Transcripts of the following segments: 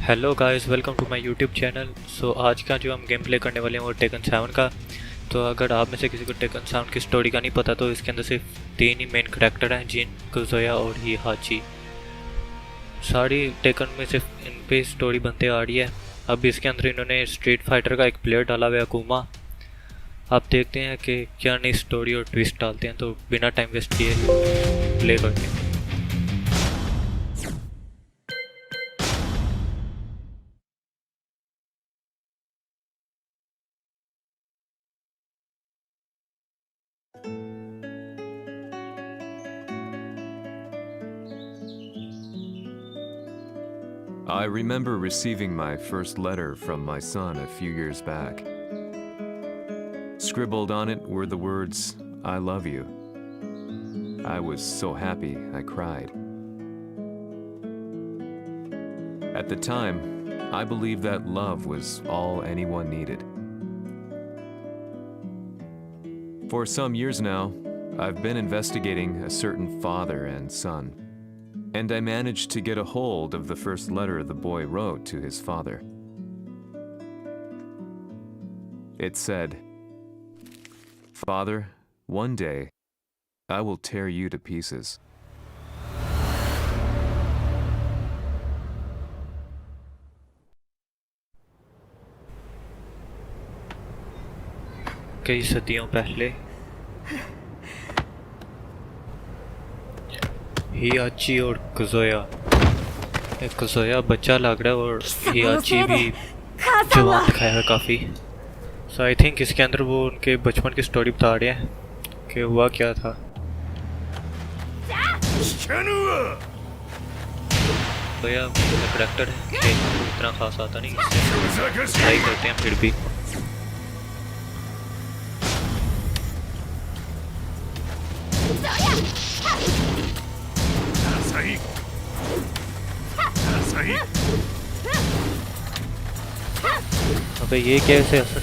Hello guys, welcome to my YouTube channel. So आज का जो हम गेम प्ले करने वाले हैं वो टेकन 7 का। तो अगर आप में से किसी को टेकन 7 की स्टोरी का नहीं पता तो इसके अंदर सिर्फ 3 ही मेन करेक्टर हैं, जिन, कुजोया और ही हाची। सारी टेकन में सिर्फ इन पे स्टोरी बनते आ रही है। अब इसके अंदर इन्होंने स्ट्रीट फाइटर का एक प्लेयर डाला हुआ है, कुमा। आप देखते हैं कि क्या नई स्टोरी और ट्विस्ट डालते हैं। तो बिना टाइम वेस्ट किए प्ले करते हैं। I remember receiving my first letter from my son a few years back. Scribbled on it were the words, "I love you." I was so happy I cried. At the time, I believed that love was all anyone needed. For some years now, I've been investigating a certain father and son. And I managed to get a hold of the first letter the boy wrote to his father. It said, "Father, one day, I will tear you to pieces." कई सदियों पहले हियाची और कुजोया बच्चा लग रहा है और हियाची भी जवान दिखाया है काफ़ी। सो आई थिंक इसके अंदर वो उनके बचपन की स्टोरी बता रहे हैं कि हुआ क्या था। कुजोया करेक्टर है कि इतना खास आता नहीं, ट्राई करते हैं फिर भी। अबे ये कैसे असर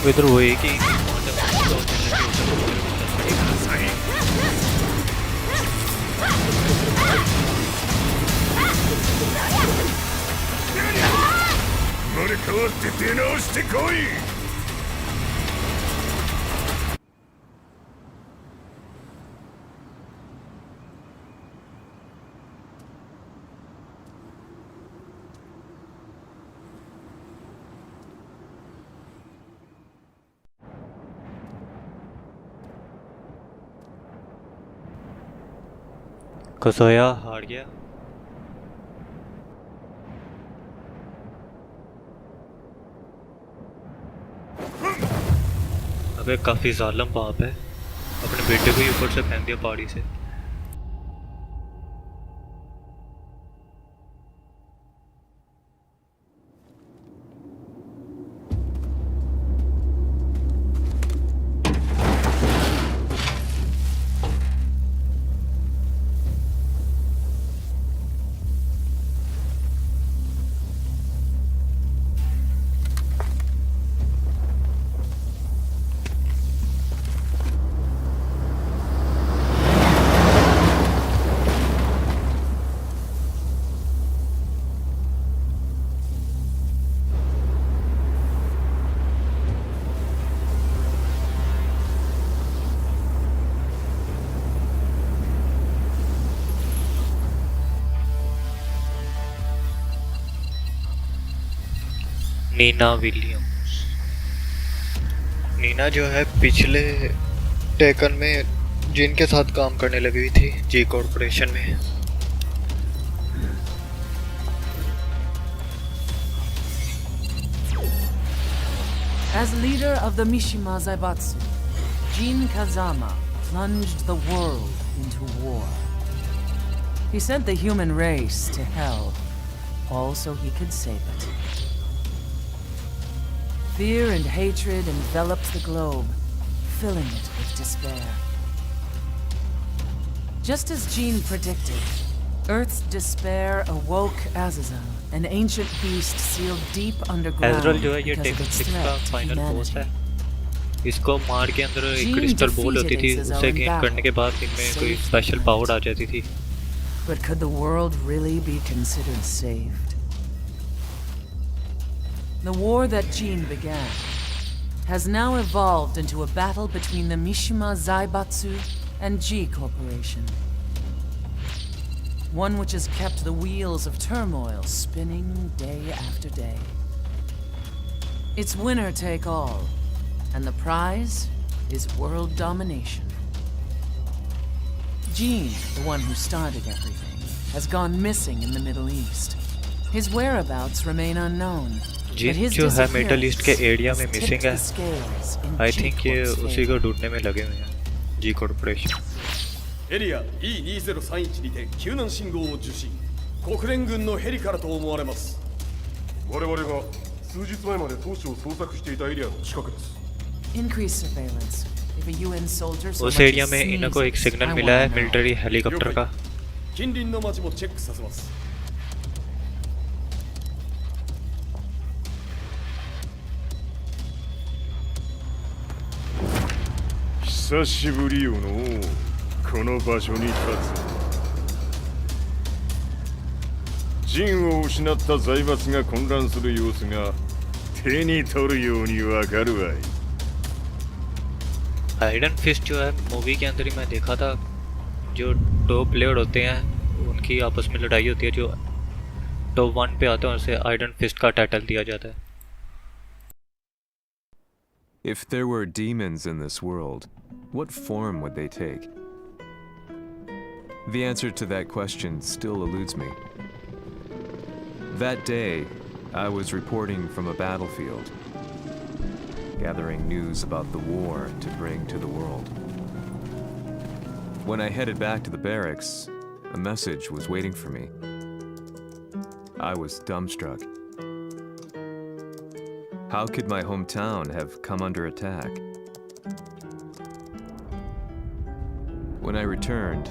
इधर वो एक ही कुजोया हार गया। अबे काफी जालिम बाप है, अपने बेटे को ही ऊपर से फेंक दिया पहाड़ी से। नीना विलियम्स। नीना जो है पिछले टेकन में जिनके साथ काम करने लगी हुई थी, जी कॉर्पोरेशन में। As leader of the Mishima Zaibatsu, Jin Kazama plunged the world into war. He sent the human race to hell, all so he could save it. Fear and hatred enveloped the globe, filling it with despair. Just as Jean predicted, Earth's despair awoke Azazel, an ancient beast sealed deep underground एजरल जो है ये because of taken its 6 का threat to final boss humanity. है। इसको मार के अंदर एक क्रिस्टल बॉल होती थी, उसे गेन करने के बाद इनमें कोई स्पेशल पावर आ जाती थी। But could the world really be considered saved? The war that Jin began has now evolved into a battle between the Mishima Zaibatsu and G Corporation. One which has kept the wheels of turmoil spinning day after day. It's winner take all, and the prize is world domination. Gene, the one who started everything, has gone missing in the Middle East. His whereabouts remain unknown. Gene जो है middle east के area में missing है. I think ये उसी को ढूंढने में लगे हुए हैं, जी corporation. エリア E2031 にて救難信号を受信。国連軍のヘリからと思われます。我々が数日前まで当初を捜索していたエリアの近くです。Increased surveillance. If a UN soldier so उस much एरिया as में sneezes, इनको एक सिग्नल I मिला है wanna know. मिलिट्री हेलीकॉप्टर का. 近隣の町もチェックさせます。久しぶりよのこの場所に立つ。陣を失った財閥が混乱する様子が手に取るようにわかるわい。आयरन फिस्ट जो है मूवी के अंदर ही मैं देखा था, जो टॉप प्लेयर होते हैं उनकी आपस में लड़ाई होती है, जो टॉप 1 पे आते हैं उसे आयरन फिस्ट का टाइटल दिया जाता है. If there were demons in this world, what form would they take? The answer to that question still eludes me. That day, I was reporting from a battlefield, gathering news about the war to bring to the world. When I headed back to the barracks, a message was waiting for me. I was dumbstruck. How could my hometown have come under attack? When I returned,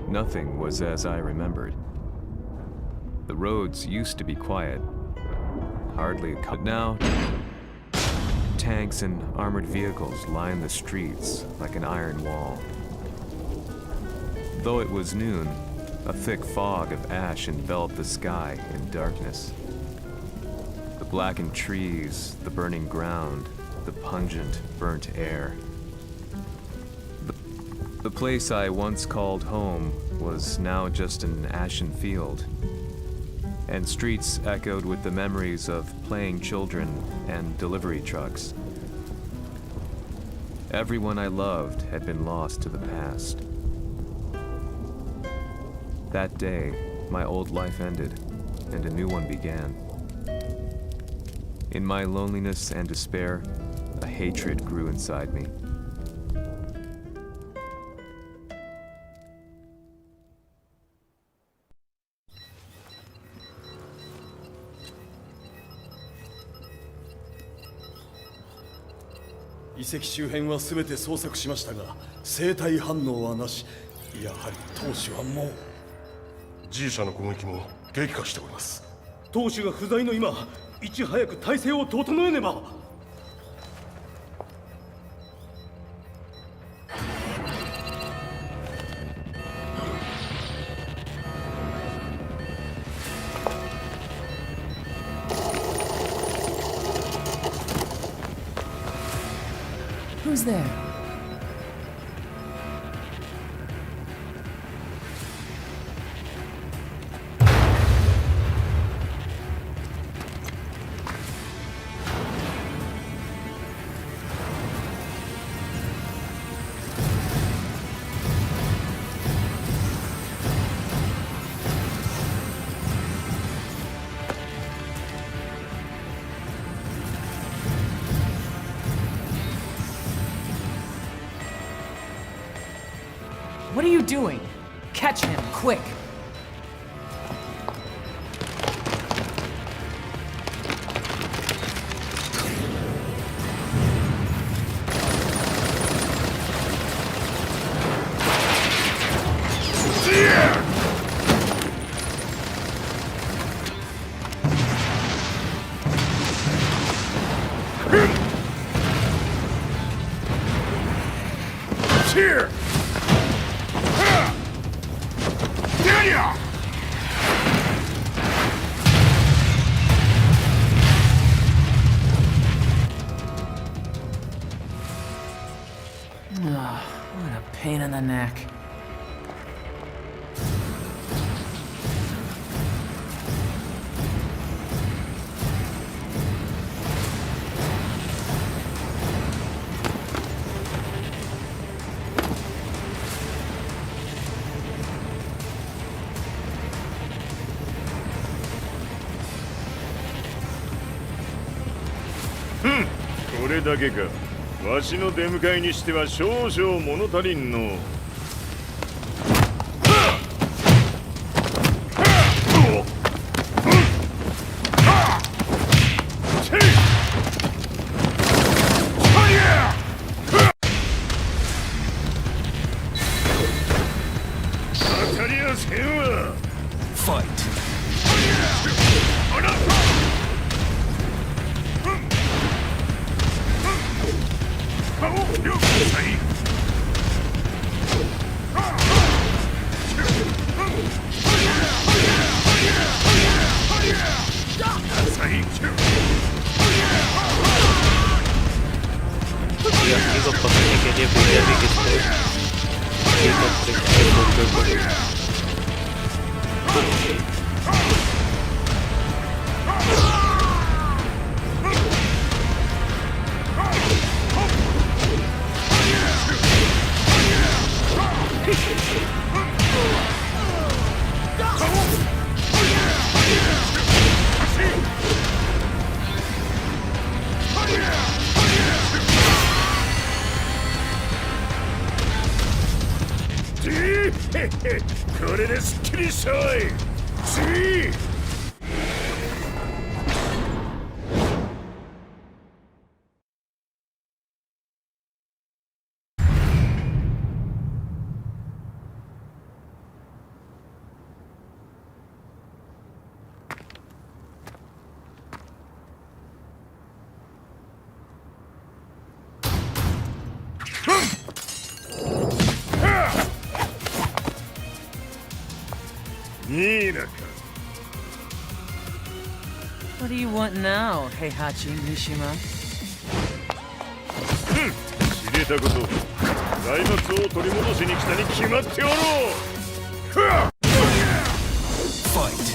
nothing was as I remembered. The roads used to be quiet, hardly a car. But now, tanks and armored vehicles line the streets like an iron wall. Though it was noon, a thick fog of ash enveloped the sky in darkness. The blackened trees, the burning ground, the pungent, burnt air. The place I once called home was now just an ashen field, and streets echoed with the memories of playing children and delivery trucks. Everyone I loved had been lost to the past. That day, my old life ended, and a new one began. In my loneliness and despair, a hatred grew inside me.遺跡周辺は全て捜索しましたが、生体反応はなし。やはり当主はもう。G 社の攻撃も激化しております。当主が不在の今、いち早く体制を整えねば。Who's there? What are you doing? Catch him, quick! Here! What a pain in the neck. Hmm. これだけか。わしの出迎えにしては少々物足りんの。当たりやせんわ。Fight. यात्री को पकड़ने के लिए भैया भी किसकोこれですっきりしたい。次。What do you want now, Heihachi Mishima? 知れたこと。財閥を取り戻しに来たに決まっておろう。Fight.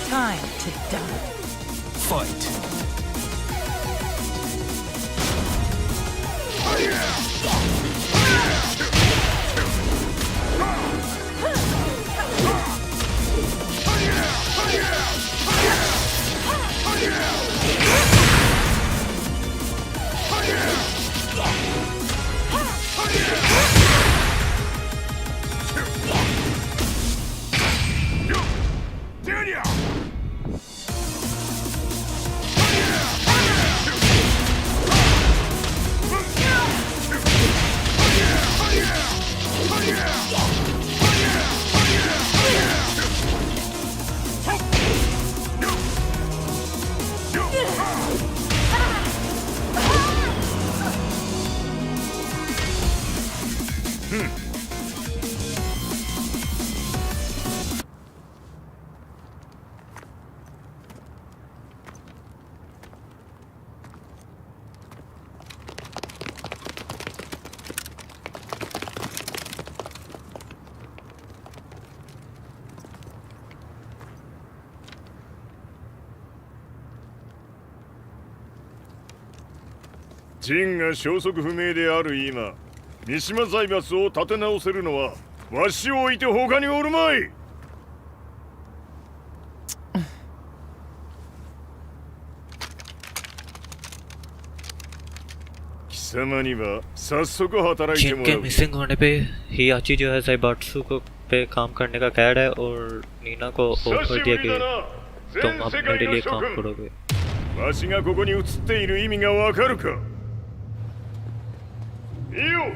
Time to die. Fight.ジンが消息不明である今、三島財閥を立て直せるのはわしを置いて他におるまい。様には早速働いて जिन も के らう。 missing होने पे हियाची जो है ज़ाइबात्सु को पे काम करने का कह रहा है और नीना को 久 ऑफर し दिया ぶり कि だな。 तुम 全 अब 世 मेरे 界の लिए 諸 काम 君。 करोगे। わしがここに映っている意味がわかるか。いいよ。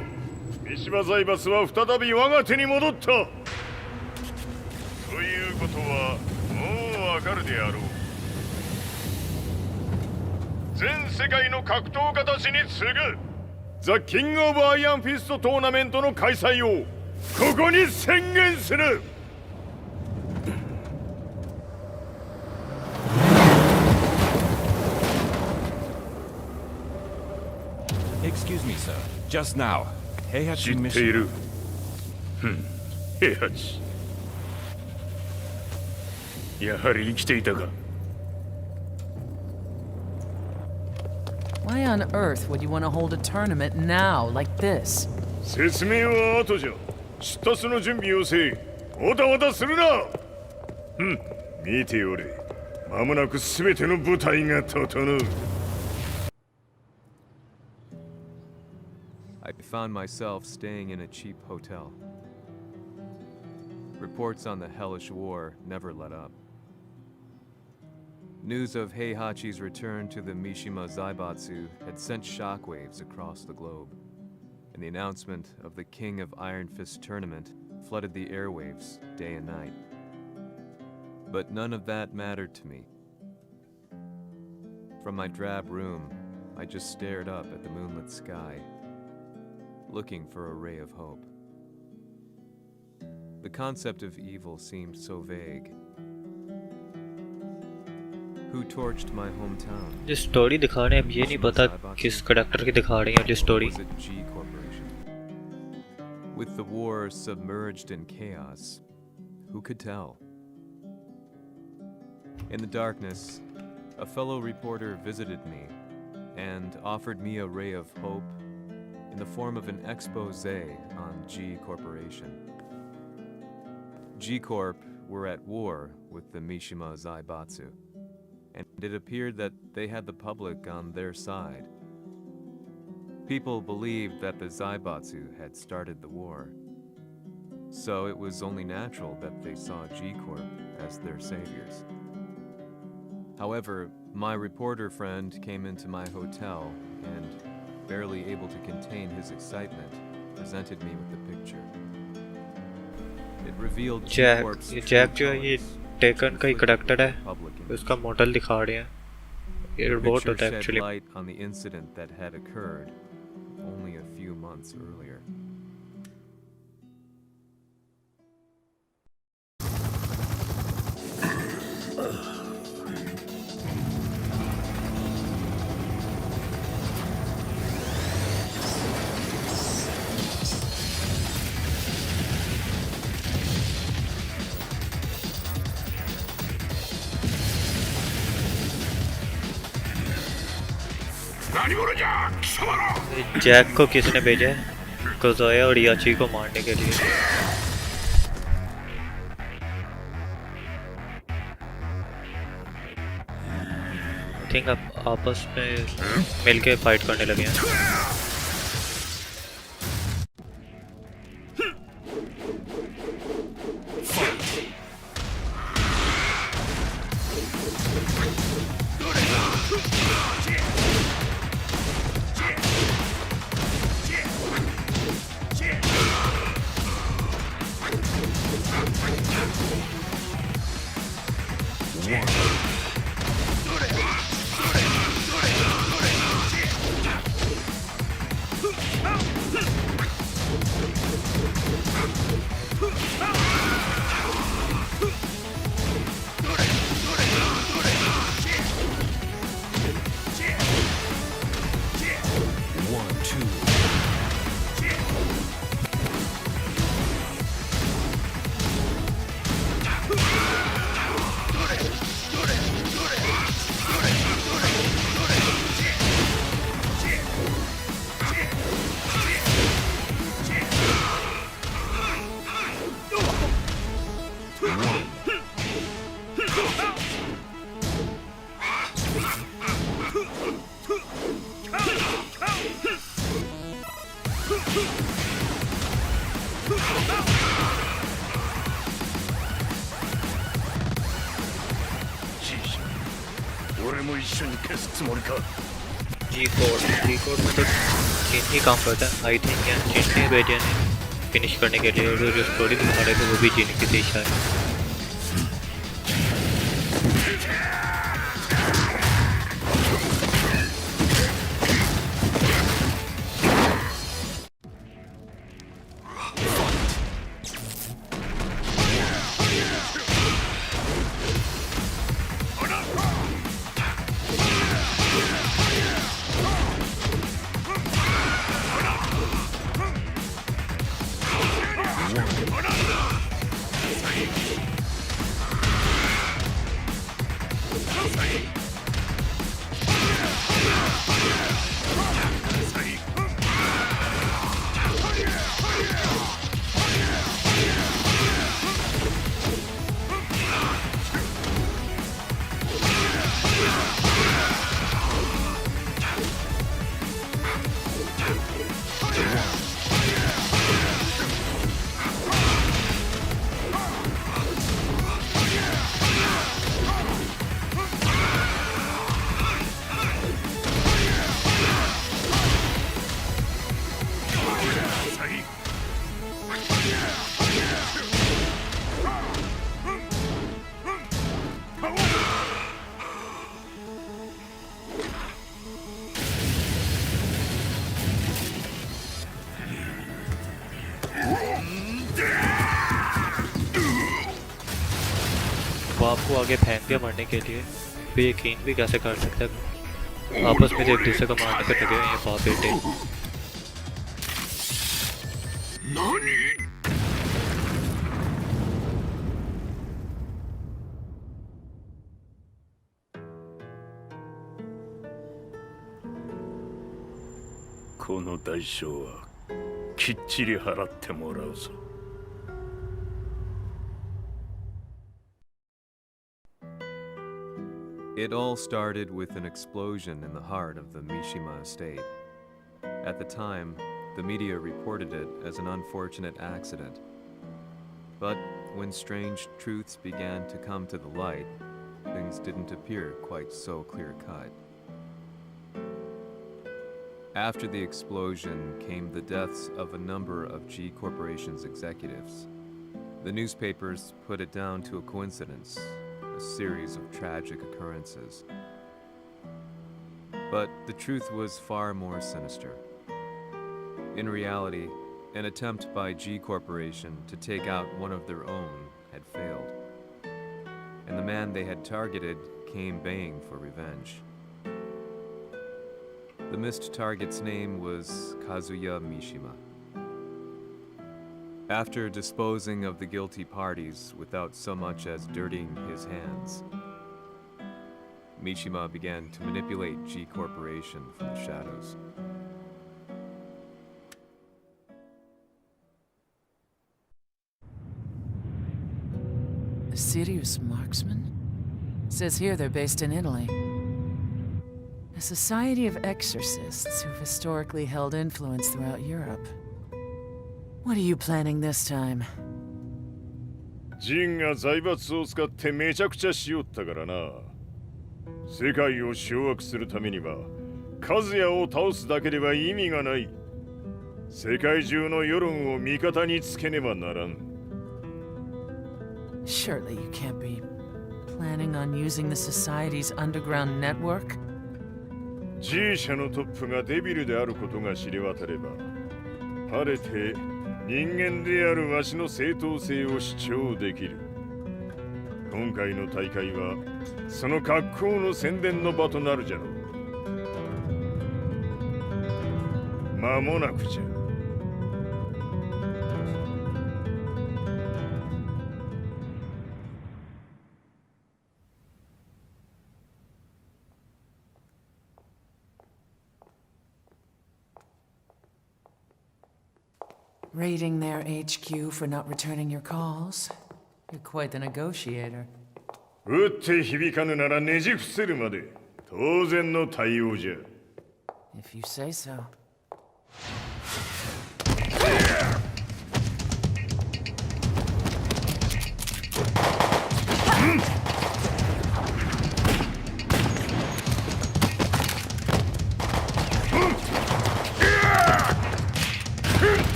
三島財閥は再び我が手に戻った。ということはもうわかるであろう。全世界の格闘家たちに次ぐザ・キング・オブ・アイアンフィストトーナメントの開催をここに宣言する。 Excuse me, sir. Just now, Heihachi 知っている。 Mishima. 平八。やはり生きていたか。 Why on earth would you want to hold a tournament now, like this? 説明は後じゃ。出立の準備をせい。おたおたするな。見ておれ。間もなくすべての部隊が整う。 I found myself staying in a cheap hotel. Reports on the hellish war never let up. News of Heihachi's return to the Mishima Zaibatsu had sent shockwaves across the globe, and the announcement of the King of Iron Fist tournament flooded the airwaves day and night. But none of that mattered to me. From my drab room, I just stared up at the moonlit sky, looking for a ray of hope. The concept of evil seemed so vague. Who torched my hometown? जो story दिखा रहे हैं अब ये नहीं पता किस character की दिखा रही है जो story. Was it G Corporation? With the war submerged in chaos, who could tell? In the darkness, a fellow reporter visited me and offered me a ray of hope in the form of an expose on G Corporation. G Corp were at war with the Mishima Zaibatsu, and it appeared that they had the public on their side. People believed that the Zaibatsu had started the war, so it was only natural that they saw G Corp as their saviors. However, my reporter friend came into my hotel and, barely able to contain his excitement, presented me with the picture. It revealed G Corp's true Jack जो है ये colors, Tekken का ही character है, public interest. इसका model दिखा रहे हैं। ये The रोबोट picture होता है shed actually. light on the incident that had occurred only a few months earlier. Jack को किसने भेजा है? कोज़ोया और याची को मारने के लिए। आई थिंक अब आपस में मिलके फाइट करने लगे हैं। 俺も一緒に消すつもりか。 जी कोड में तो चीन ही काम करता है आई थिंक। या चीन ने भेजे ने फिनिश करने के लिए, और जो स्टोरी दिखा रहे थे वो भी चीन की थी शायद। बाप को आगे फेंक दिया मरने के लिए, भी यकीन भी कैसे कर सकता है। आपस में एक दूसरे को मारने पे लगे हुए हैं बाप बेटे। この代償はきっちり払ってもらうぞ。 It all started with an explosion in the heart of the Mishima estate. At the time, the media reported it as an unfortunate accident. But when strange truths began to come to the light, things didn't appear quite so clear-cut. After the explosion came the deaths of a number of G Corporation's executives. The newspapers put it down to a coincidence, a series of tragic occurrences. But the truth was far more sinister. In reality, an attempt by G Corporation to take out one of their own had failed, and the man they had targeted came baying for revenge. The missed target's name was Kazuya Mishima. After disposing of the guilty parties without so much as dirtying his hands, Mishima began to manipulate G Corporation from the shadows. A serious marksman? Says here they're based in Italy. A society of exorcists who've historically held influence throughout Europe. What are you planning this time? ジンが財閥を使ってめちゃくちゃしよったからな。世界を掌握するためにはカズヤを倒すだけでは意味がない。世界中の世論を味方につけねばならん。 Surely you can't be planning on using the society's underground network? G 社のトップがデビルであることが知れ渡れば、晴れて人間であるわしの正当性を主張できる。今回の大会はその格好の宣伝の場となるじゃろう。間もなくじゃ。 Raiding their HQ for not returning your calls. You're quite the negotiator. 撃って響かぬならねじ伏せるまで当然の対応じゃ。 If you say so.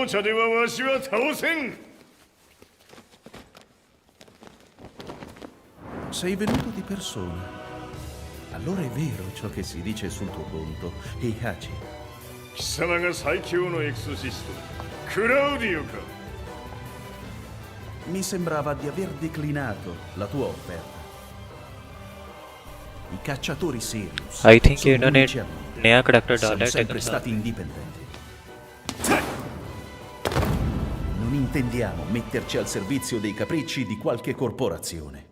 おもちゃではわしは倒せん。 Sei venuto di persona. Allora è vero ciò che si dice sul tuo conto, Heihachi. 貴様が最強のエクソシスト、クラウディオか。 Mi sembrava di aver declinato la tua offerta. I cacciatori Sirius I think sono इन्होंने unici a me. नया character Sono डाला है sempre taken stati indipendenti. Non intendiamo metterci al servizio dei capricci di qualche corporazione.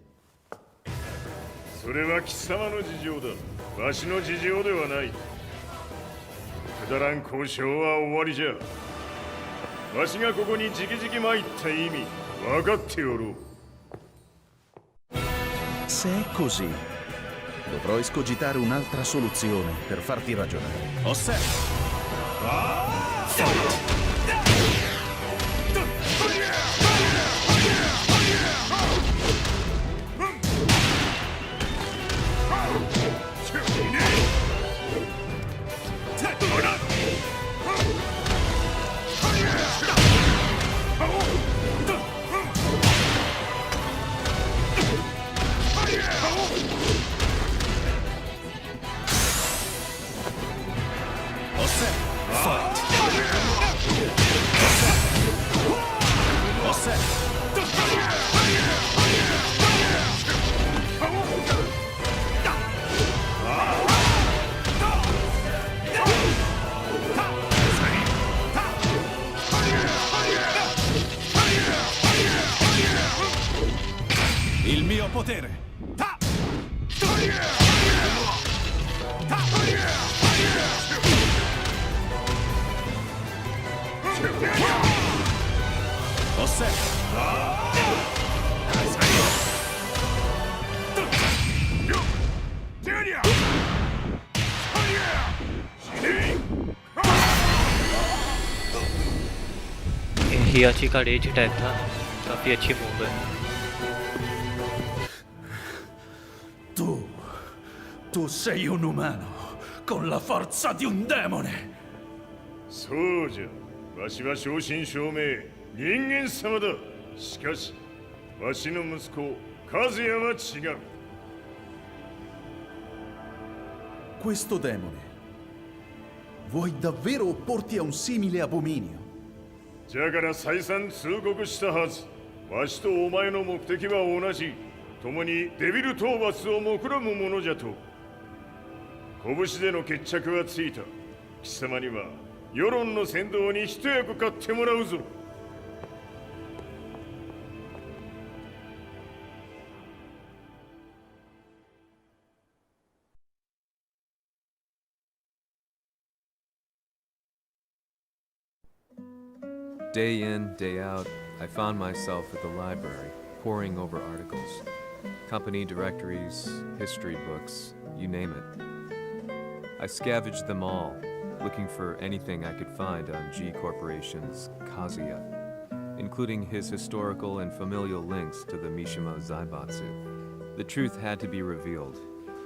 それは貴様の事情だ。わしの事情ではない。くだらん交渉は終わりじゃ。わしがここに直々参った意味、分かっておろう。 Se è così, dovrò escogitare un'altra soluzione per farti ragionare. Osserva! Il mio potere! हियाची का raise attack था, काफी अच्छी move है। Tu sei un umano con la forza di un demone. そうじゃ。わしは正真正銘人間様だ。しかし、わしの息子和也は違う。 Questo demone. Vuoi davvero opporti a un simile abominio? じゃから再三通告したはず。わしとお前の目的は同じ。共にデビル討伐を目論むものじゃと。拳での決着はついた。貴様には世論の先導に一役買ってもらうぞ。 Day in, day out, I found myself at the library, poring over articles. Company directories, history books, you name it. I scavenged them all, looking for anything I could find on G Corporation's Kazuya, including his historical and familial links to the Mishima Zaibatsu. The truth had to be revealed,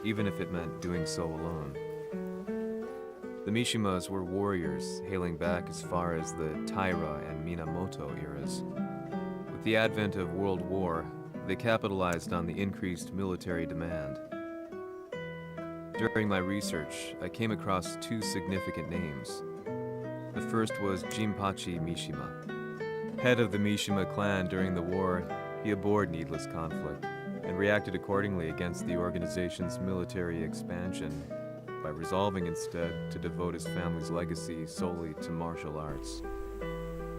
even if it meant doing so alone. The Mishimas were warriors hailing back as far as the Taira and Minamoto eras. With the advent of World War, they capitalized on the increased military demand. During my research, I came across two significant names. The first was Jinpachi Mishima. Head of the Mishima clan during the war, he abhorred needless conflict and reacted accordingly against the organization's military expansion by resolving instead to devote his family's legacy solely to martial arts.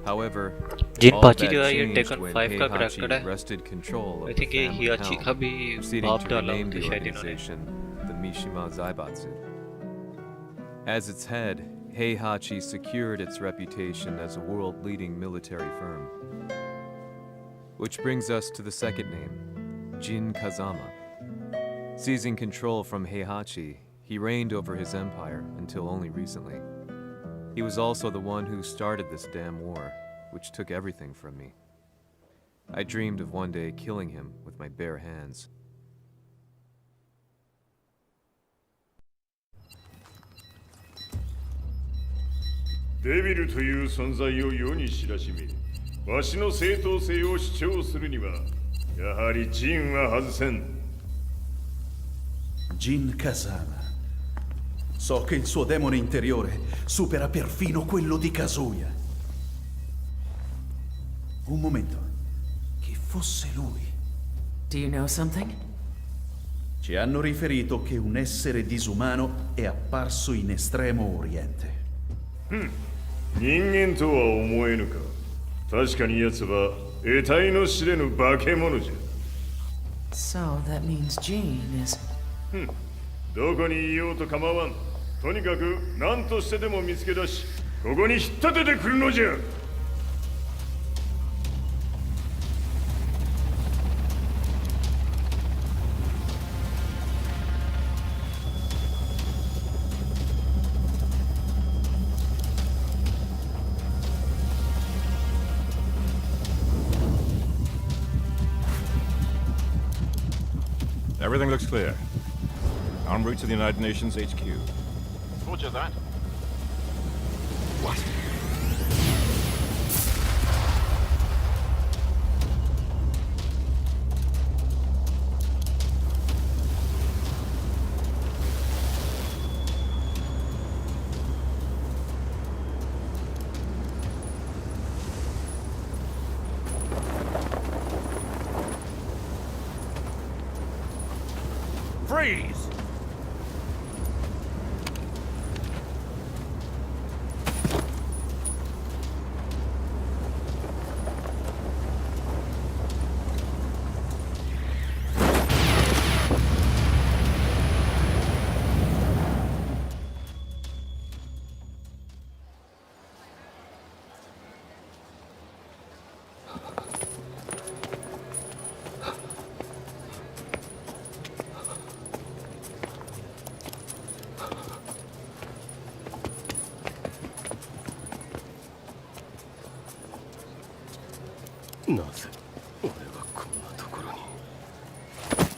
However, all of जिनपाची that जो है ये changed taken when 5 का Heihachi character है। wrested control I of the think ये family हियाची का helm, भी proceeding बाप to डाला rename होगा the शायद इन्होंने। organization the Mishima Zaibatsu. As its head, Heihachi secured its reputation as a world-leading military firm. Which brings us to the second name, Jin Kazama. Seizing control from Heihachi, he reigned over his empire until only recently. He was also the one who started this damn war, which took everything from me. I dreamed of one day killing him with my bare hands. デビルという存在を世に知らしめ、わしの正当性を主張するにはやはりジンは外せん。 Jin Kazama. So che il suo demone interiore supera perfino quello di Kazuya. Un momento. Chi fosse lui? Do you know something? Ci hanno riferito che un essere disumano è apparso in Estremo Oriente. 人間とは思えぬか。確かに奴は得体の知れぬ化け物じゃ。 So that means Jean is... どこにいようと構わん。とにかく何としてでも見つけ出し、ここに引っ立ててくるのじゃ。 Everything looks clear. En route to the United Nations HQ. Roger that. What? Freeze!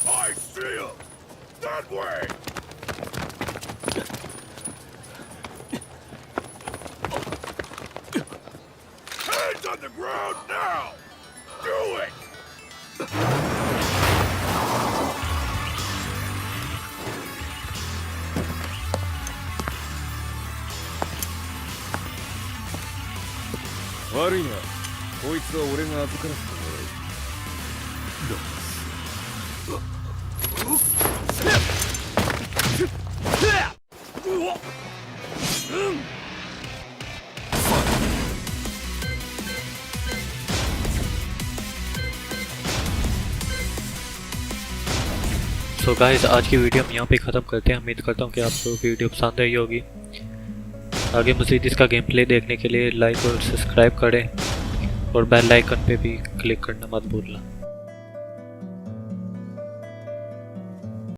I see him! That way! Hands on the ground now! Do it! So guys आज की video हम यहाँ पे ख़त्म करते हैं। उम्मीद करता हूँ कि आपको वीडियो पसंद आई होगी। आगे मज़ीद इसका गेम प्ले देखने के लिए लाइक और सब्सक्राइब करें और बेल आइकन पे भी क्लिक करना मत भूलना।